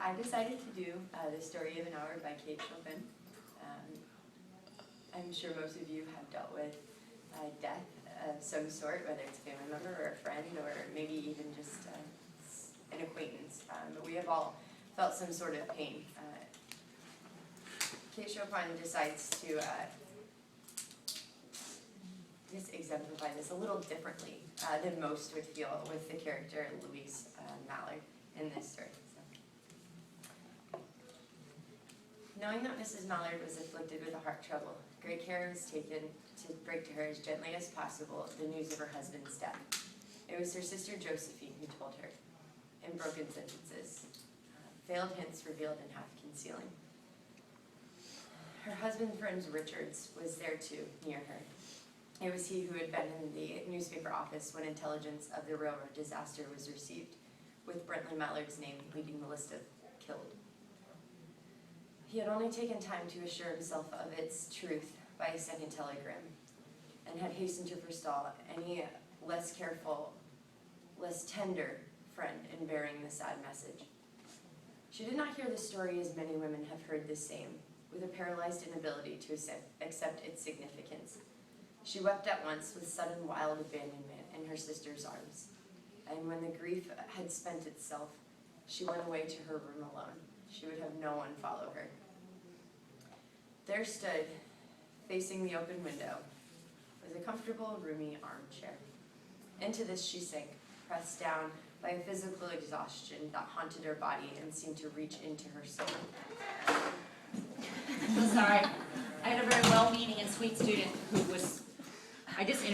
I decided to do The Story of an Hour by Kate Chopin. I'm sure most of you have dealt with death of some sort, whether it's a family member or a friend or maybe even just an acquaintance. But we have all felt some sort of pain. Kate Chopin decides to just exemplify this a little differently than most would feel with the character Louise Mallard in this story. So. Knowing that Mrs. Mallard was afflicted with a heart trouble, great care was taken to break to her as gently as possible the news of her husband's death. It was her sister Josephine who told her, in broken sentences, veiled hints revealed and half concealing. Her husband, friend Richards, was there too, near her. It was he who had been in the newspaper office when intelligence of the railroad disaster was received, with Brentley Mallard's name leading the list of killed. He had only taken time to assure himself of its truth by a second telegram, and had hastened to forestall any less careful, less tender friend in bearing the sad message. She did not hear the story as many women have heard the same, with a paralyzed inability to accept its significance. She wept at once with sudden wild abandonment in her sister's arms, and when the grief had spent itself, she went away to her room alone. She would have no one follow her. There stood, facing the open window, was a comfortable, roomy armchair. Into this she sank, pressed down by a physical exhaustion that haunted her body and seemed to reach into her soul. Sorry, I had a very well-meaning and sweet student who was, I just